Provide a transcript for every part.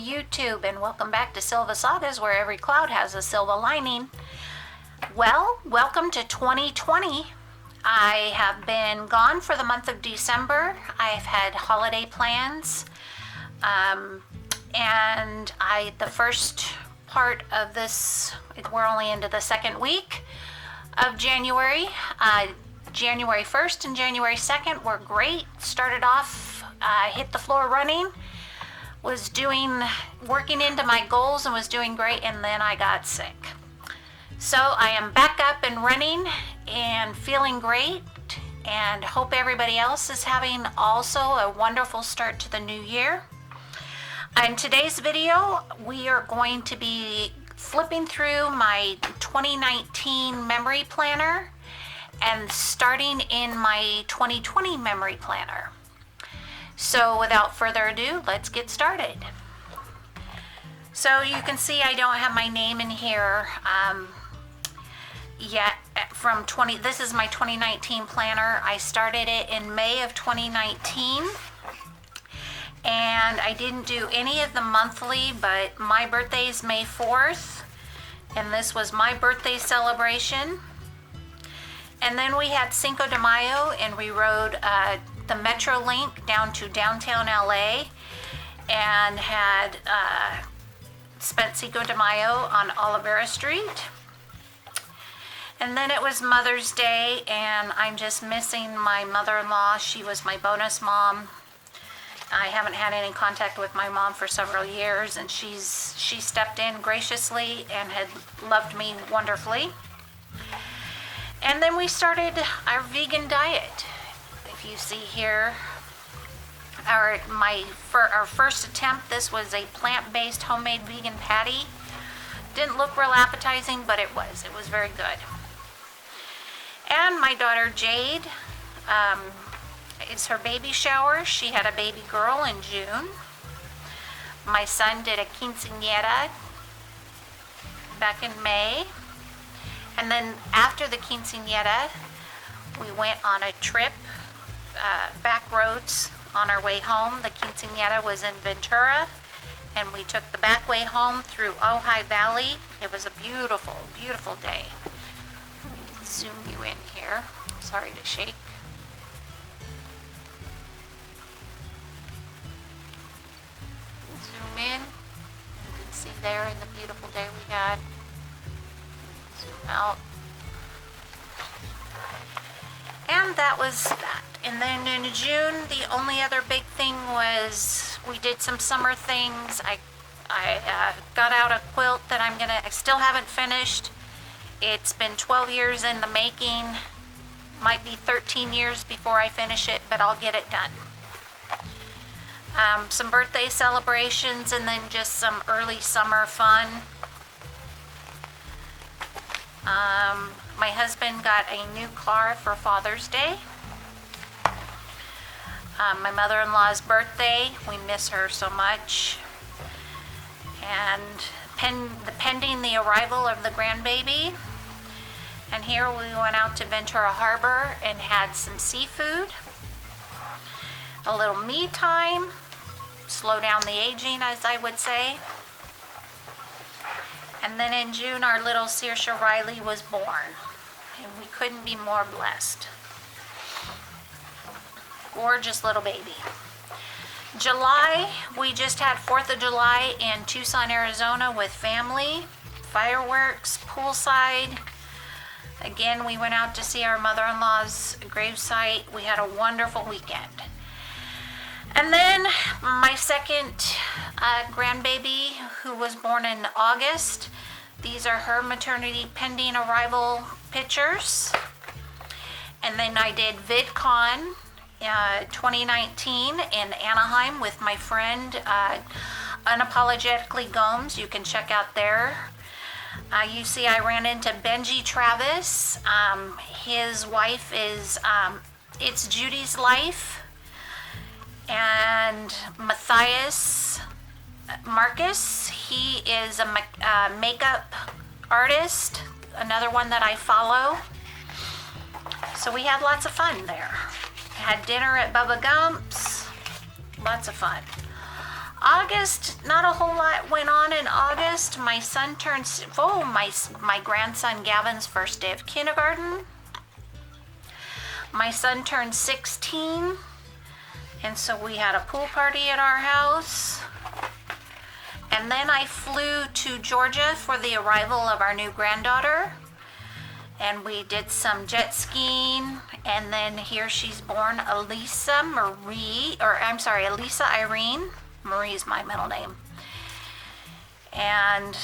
YouTube, and welcome back to Silva Sagas, where every cloud has a silver lining. Well, welcome to 2020. I have been gone for the month of December. I've had holiday plans, and the first part of this, we're only into the second week of January. January 1st and January 2nd were great. Started off, hit the floor running, was working into my goals and was doing great, and then I got sick. So I am back up and running and feeling great, and hope everybody else is having also a wonderful start to the new year. In today's video, we are going to be flipping through my 2019 memory planner and starting in my 2020 memory planner. So without further ado, let's get started. So you can see I don't have my name in here yet. This is my 2019 planner. I started it in May of 2019, and I didn't do any of the monthly, but my birthday is May 4th, and this was my birthday celebration. And then we had Cinco de Mayo, and we rode the Metro Link down to downtown LA and had spent Cinco de Mayo on Olivera Street. And then it was Mother's Day, and I'm just missing my mother-in-law. She was my bonus mom. I haven't had any contact with my mom for several years, and she stepped in graciously and had loved me wonderfully. And then we started our vegan diet. If you see here, our first attempt, this was a plant-based homemade vegan patty. Didn't look real appetizing, but it was very good. And my daughter Jade, it's her baby shower. She had a baby girl in June. My son did a quinceañera back in May. And then after the quinceañera, we went on a trip, back roads on our way home. The quinceañera was in Ventura, and we took the back way home through Ojai Valley. It was a beautiful, beautiful day. Let me zoom you in here. Sorry to shake. Zoom in. You can see there in the beautiful day we had. Zoom out. And that was that. And then in June, the only other big thing was we did some summer things. I got out a quilt that I still haven't finished. It's been 12 years in the making. Might be 13 years before I finish it, but I'll get it done. Some birthday celebrations, and then just some early summer fun. My husband got a new car for Father's Day. My mother-in-law's birthday, we miss her so much. And pending the arrival of the grandbaby. And here we went out to Ventura Harbor and had some seafood. A little me time. Slow down the aging, as I would say. And then in June, our little Saoirse Riley was born. And we couldn't be more blessed. Gorgeous little baby. July, we just had 4th of July in Tucson, Arizona with family. Fireworks, poolside. Again, we went out to see our mother-in-law's gravesite. We had a wonderful weekend. And then my second grandbaby, who was born in August. These are her maternity pending arrival pictures. And then I did VidCon 2019 in Anaheim with my friend Unapologetically Gomes. You can check out there. You see I ran into Benji Travis. His wife is It's Judy's Life. And Matthias Marcus, he is a makeup artist, another one that I follow. So we had lots of fun there. Had dinner at Bubba Gump's, lots of fun. August, not a whole lot went on in August. My son turns, my grandson Gavin's first day of kindergarten. My son turned 16, and so we had a pool party at our house. And then I flew to Georgia for the arrival of our new granddaughter. And we did some jet skiing, and then here she's born, Elisa Irene. Marie's my middle name. And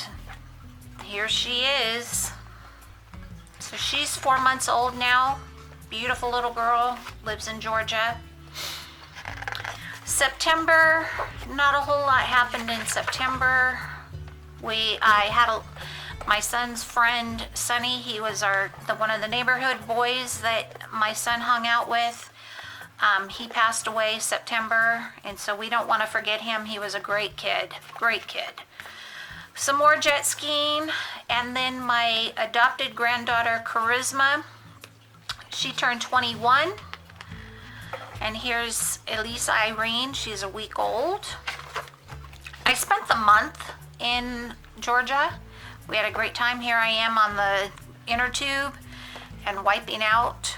here she is. So she's 4 months old now. Beautiful little girl, lives in Georgia. September, not a whole lot happened in September. My son's friend, Sonny, he was one of the neighborhood boys that my son hung out with. He passed away September, and so we don't want to forget him. He was a great kid. Some more jet skiing, and then my adopted granddaughter, Charisma, she turned 21. And here's Elisa Irene, she's a week old. I spent the month in Georgia. We had a great time. Here I am on the inner tube and wiping out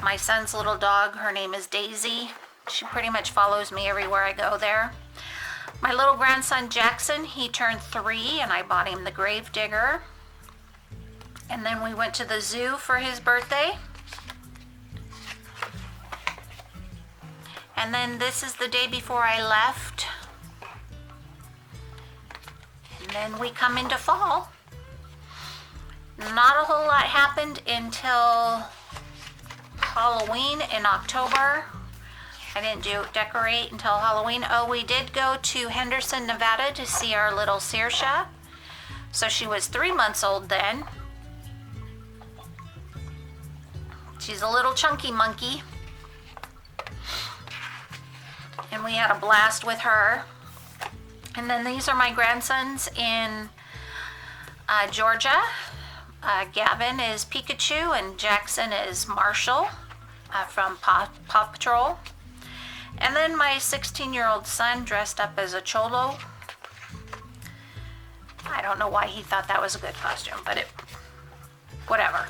my son's little dog. Her name is Daisy. She pretty much follows me everywhere I go there. My little grandson Jackson, he turned 3, and I bought him the Grave Digger. And then we went to the zoo for his birthday. And then this is the day before I left. And then we come into fall. Not a whole lot happened until Halloween in October. I didn't decorate until Halloween. Oh, we did go to Henderson, Nevada to see our little Saoirse. So she was 3 months old then. She's a little chunky monkey. And we had a blast with her. And then these are my grandsons in Georgia. Gavin is Pikachu, and Jackson is Marshall from Paw Patrol. And then my 16-year-old son dressed up as a cholo. I don't know why he thought that was a good costume, but whatever.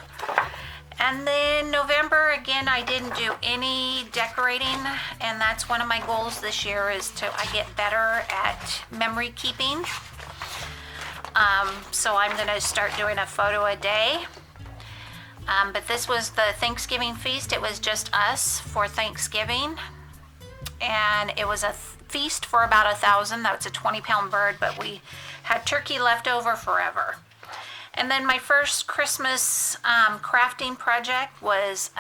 And then November, again, I didn't do any decorating, and that's one of my goals this year is I get better at memory keeping. So I'm going to start doing a photo a day. But this was the Thanksgiving feast. It was just us for Thanksgiving. And it was a feast for about 1,000. That was a 20-pound bird, but we had turkey left over forever. And then my first Christmas crafting project was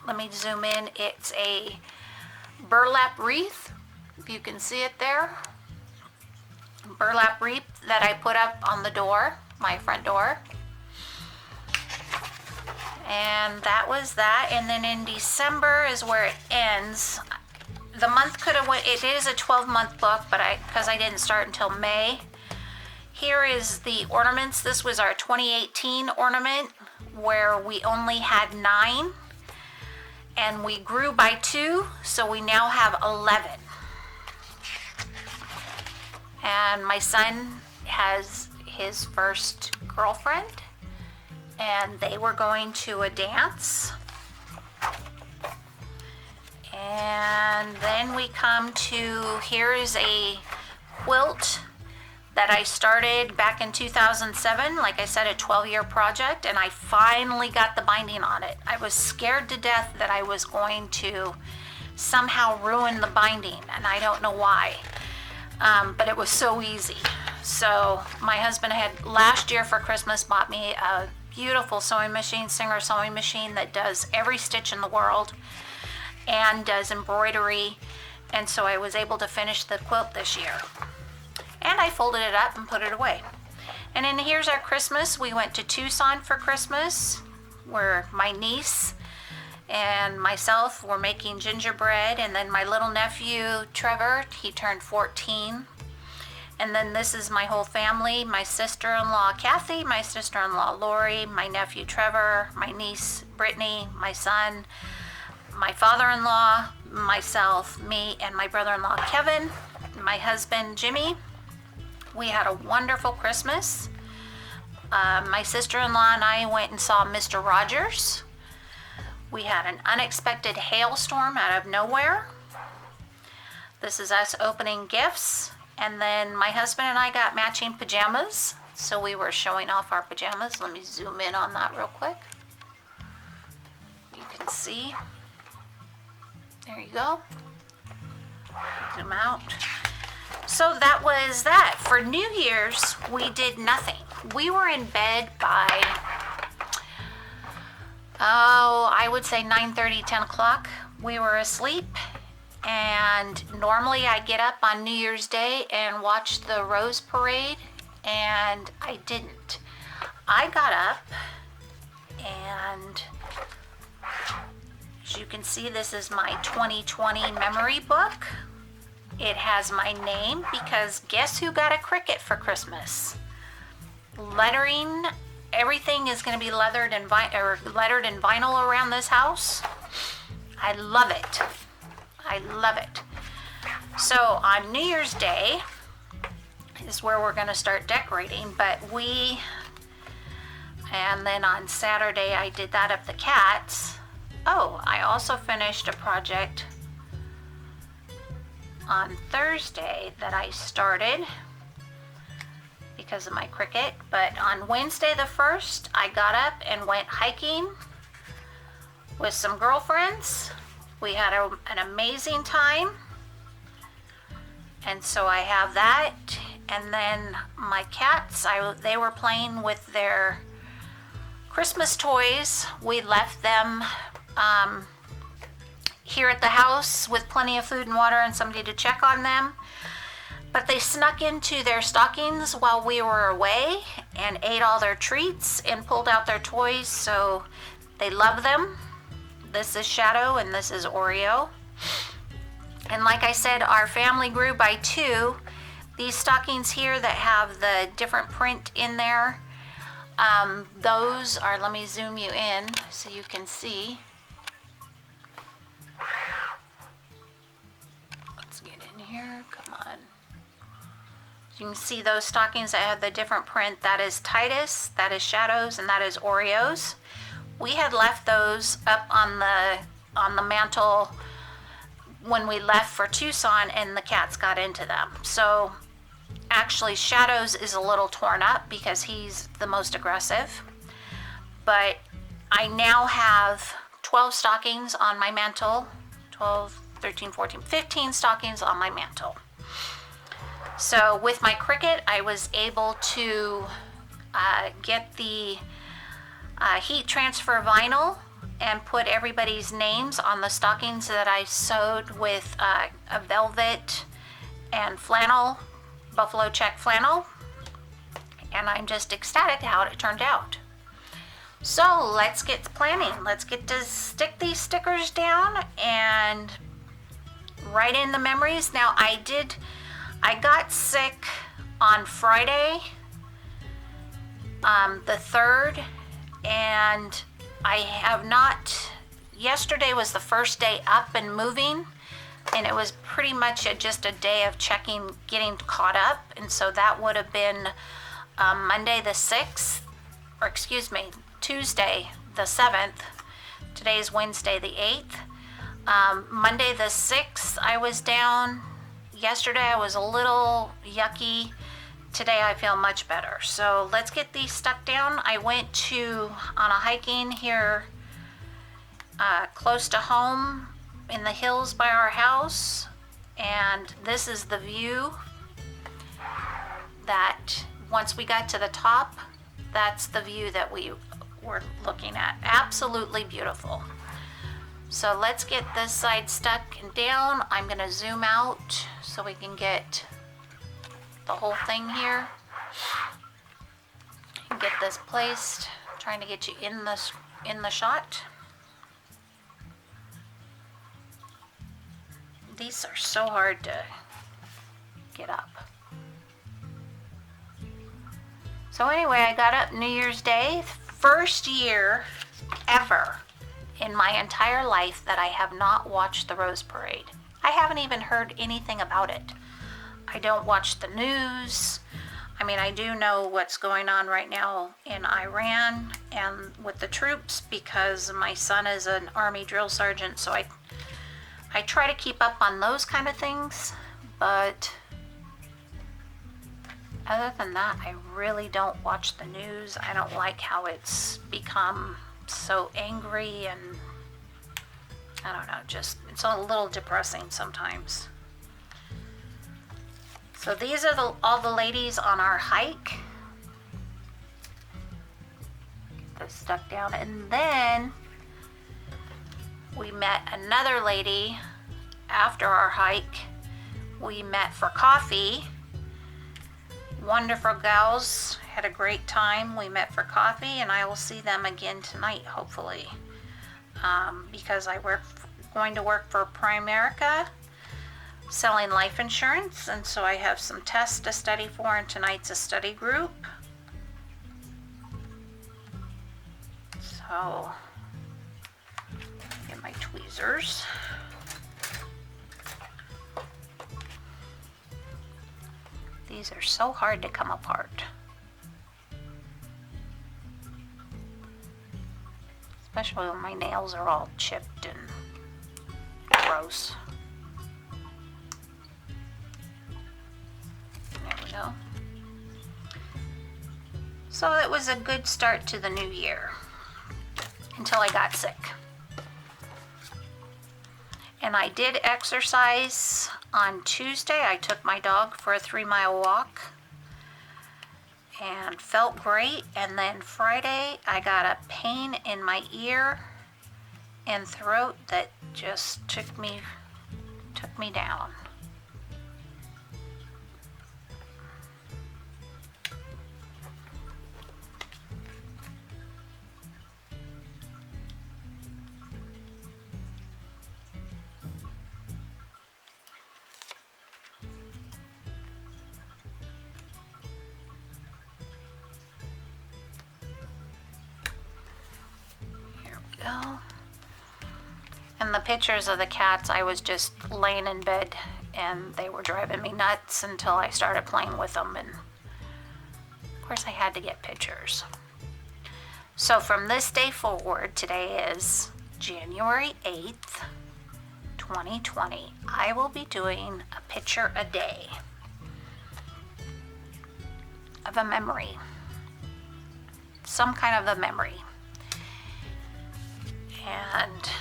let me zoom in, it's a burlap wreath, if you can see it there. Burlap wreath that I put up on the door, my front door. And that was that. And then in December is where it ends. The month could have went, it is a 12-month book, but because I didn't start until May. Here is the ornaments. This was our 2018 ornament where we only had 9 and we grew by 2, so we now have 11. And my son has his first girlfriend, and they were going to a dance. And then we come to, here is a quilt that I started back in 2007, like I said, a 12-year project, and I finally got the binding on it. I was scared to death that I was going to somehow ruin the binding, and I don't know why, but it was so easy. So my husband had last year for Christmas bought me a beautiful sewing machine, Singer sewing machine that does every stitch in the world and does embroidery, and so I was able to finish the quilt this year. And I folded it up and put it away. And then here's our Christmas. We went to Tucson for Christmas, where my niece and myself were making gingerbread. And then my little nephew, Trevor, he turned 14. And then this is my whole family, my sister-in-law, Kathy, my sister-in-law, Lori, my nephew, Trevor, my niece, Brittany, my son, my father-in-law, myself, me, and my brother-in-law, Kevin. my husband Jimmy, we had a wonderful Christmas. My sister-in-law and I went and saw Mr. Rogers. We had an unexpected hailstorm out of nowhere. This is us opening gifts. And then my husband and I got matching pajamas. So we were showing off our pajamas. Let me zoom in on that real quick. You can see. There you go. Zoom out. So that was that. For New Year's, we did nothing. We were in bed by, I would say 9:30, 10 o'clock. We were asleep. And normally I get up on New Year's Day and watch the Rose Parade, and I didn't. I got up, and as you can see, this is my 2020 memory book. It has my name because guess who got a Cricut for Christmas? Lettering. Everything is going to be lettered in vinyl around this house. I love it. I love it. So on New Year's Day is where we're going to start decorating, and then on Saturday I did that of the cats. Oh, I also finished a project on Thursday that I started because of my Cricut, but on Wednesday the 1st I got up and went hiking with some girlfriends. We had an amazing time, and so I have that. And then my cats, they were playing with their Christmas toys. We left them here at the house with plenty of food and water and somebody to check on them. But they snuck into their stockings while we were away and ate all their treats and pulled out their toys, so they love them. This is Shadow and this is Oreo. And like I said, our family grew by 2. These stockings here that have the different print in there, those are, let me zoom you in so you can see. Let's get in here, come on. You can see those stockings that have the different print. That is Titus, that is Shadows, and that is Oreos. We had left those up on the mantle when we left for Tucson, and the cats got into them. So actually Shadows is a little torn up because he's the most aggressive. But I now have 12 stockings on my mantle. 12, 13, 14, 15 stockings on my mantle. So with my Cricut, I was able to get the heat transfer vinyl and put everybody's names on the stockings that I sewed with a velvet and flannel, buffalo check flannel. And I'm just ecstatic how it turned out. So let's get planning. Let's get to stick these stickers down and write in the memories. Now I got sick on Friday, the 3rd, and I have not, yesterday was the first day up and moving, and it was pretty much just a day of checking, getting caught up, and so that would have been Monday the 6th, or excuse me, Tuesday the 7th. Today's Wednesday the 8th. Monday the 6th I was down. Yesterday I was a little yucky. Today I feel much better. So let's get these stuck down. I went on a hiking here close to home in the hills by our house, and this is the view that once we got to the top, that's the view that we were looking at. Absolutely beautiful. So let's get this side stuck and down. I'm going to zoom out so we can get the whole thing here. And get this placed. I'm trying to get you in the shot. These are so hard to get up. So anyway, I got up New Year's Day, first year ever in my entire life that I have not watched the Rose Parade. I haven't even heard anything about it. I don't watch the news. I mean, I do know what's going on right now in Iran and with the troops because my son is an Army drill sergeant, so I try to keep up on those kind of things, but other than that, I really don't watch the news. I don't like how it's become so angry, and I don't know, just it's a little depressing sometimes. So these are all the ladies on our hike. Get this stuck down. And then we met another lady after our hike. We met for coffee. Wonderful gals, had a great time. We met for coffee, and I will see them again tonight, hopefully. Because going to work for Primerica, selling life insurance, and so I have some tests to study for, and tonight's a study group. So, get my tweezers. These are so hard to come apart. Especially when my nails are all chipped and gross. There we go. So it was a good start to the new year until I got sick. And I did exercise on Tuesday. I took my dog for a 3-mile walk and felt great. And then Friday I got a pain in my ear and throat that just took me down. Go. And the pictures of the cats, I was just laying in bed and they were driving me nuts until I started playing with them, and of course I had to get pictures. So from this day forward, today is January 8th, 2020, I will be doing a picture a day of a memory, some kind of a memory. And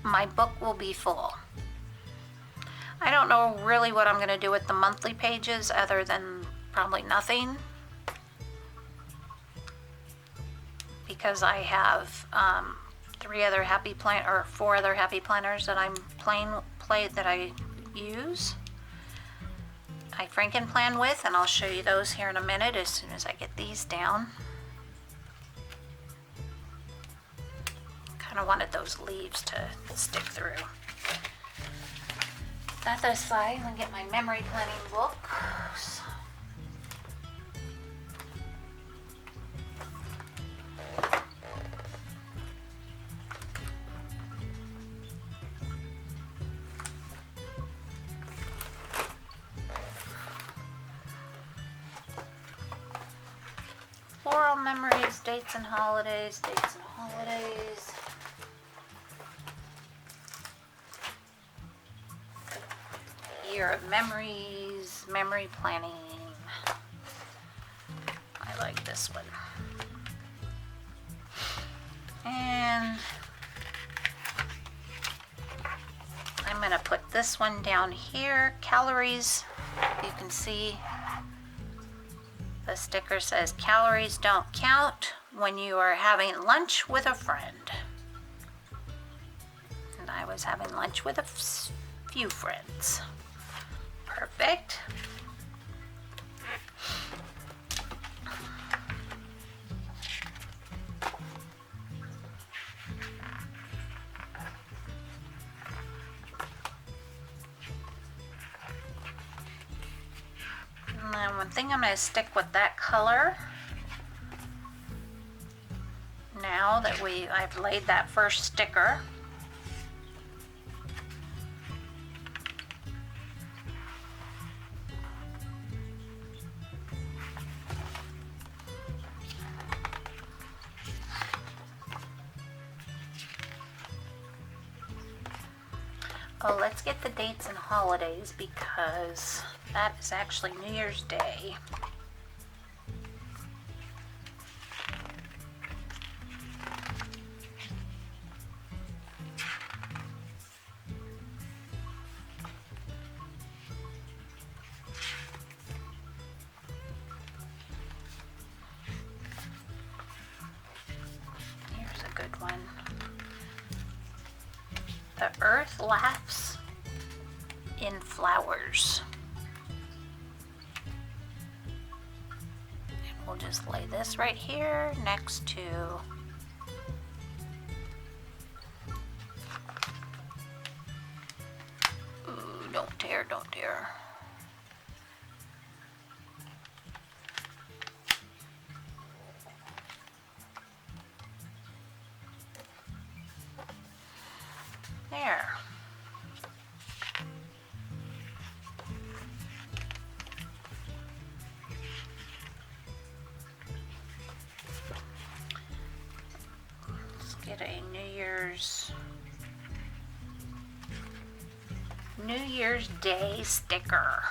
my book will be full. I don't know really what I'm going to do with the monthly pages other than probably nothing, because I have 4 other happy planners that I'm that I use. I Franken plan with, and I'll show you those here in a minute as soon as I get these down. I wanted those leaves to stick through. That aside, I'm gonna get my memory planning book. Floral memories, dates and holidays, Year of memories, memory planning. I like this one. And I'm gonna put this one down here, calories. You can see the sticker says calories don't count when you are having lunch with a friend. And I was having lunch with a few friends. Perfect. And then one thing I'm going to stick with that color. Now that I've laid that first sticker. Oh, let's get the dates and holidays because that is actually New Year's Day. Here's a good one. The earth laughs in flowers. And we'll just lay this right here next to ooh, don't tear, don't tear. There. Let's get a New Year's Day sticker.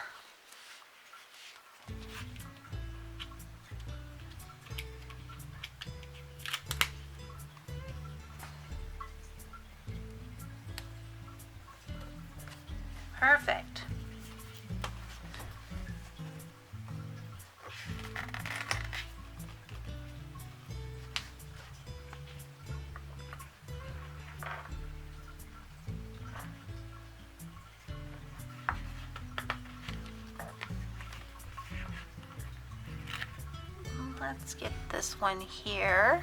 Perfect. Let's get this one here.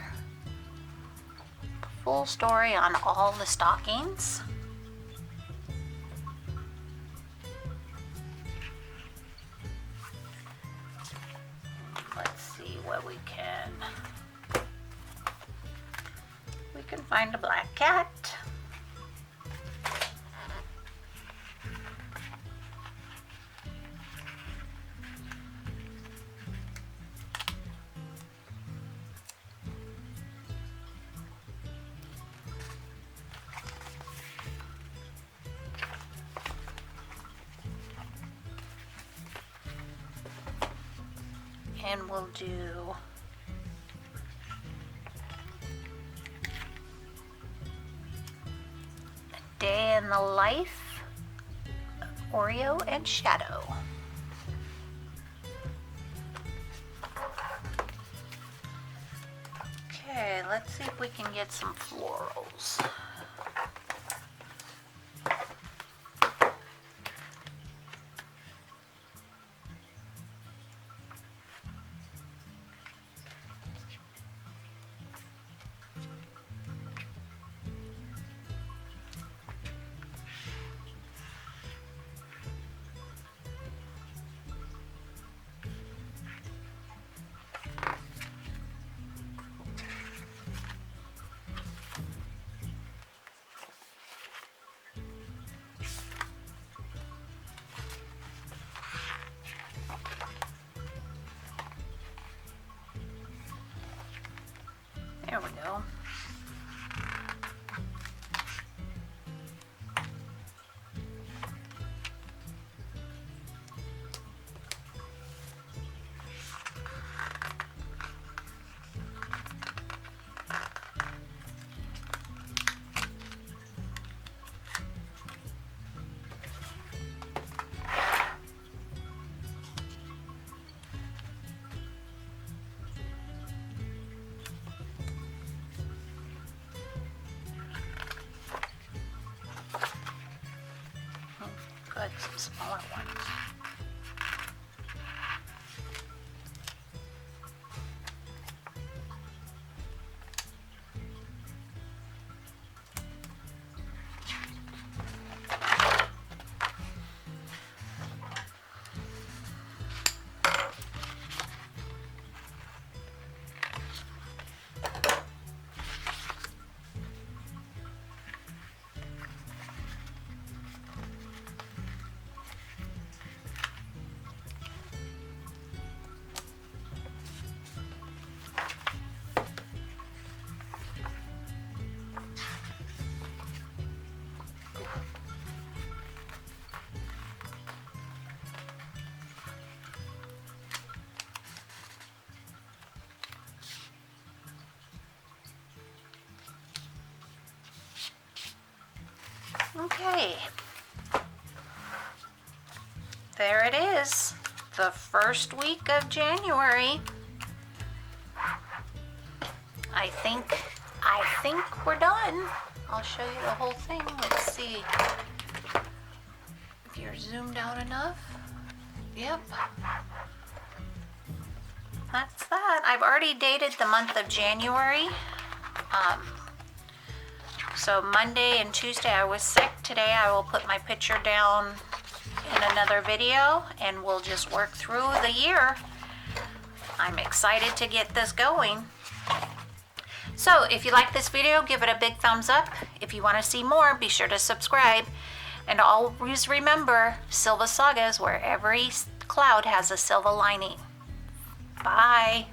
Full story on all the stockings. Let's see what we can find a black cat. And we'll do a day in the life of Oreo and Shadow. Okay, let's see if we can get some florals. There we go. Good, some smaller ones. Okay. There it is. The first week of January. I think we're done. I'll show you the whole thing. Let's see if you're zoomed out enough. Yep. That's that. I've already dated the month of January. So Monday and Tuesday I was sick. Today I will put my picture down in another video and we'll just work through the year. I'm excited to get this going. So if you like this video, give it a big thumbs up. If you want to see more, be sure to subscribe. And always remember, Silva Saga is where every cloud has a silver lining. Bye.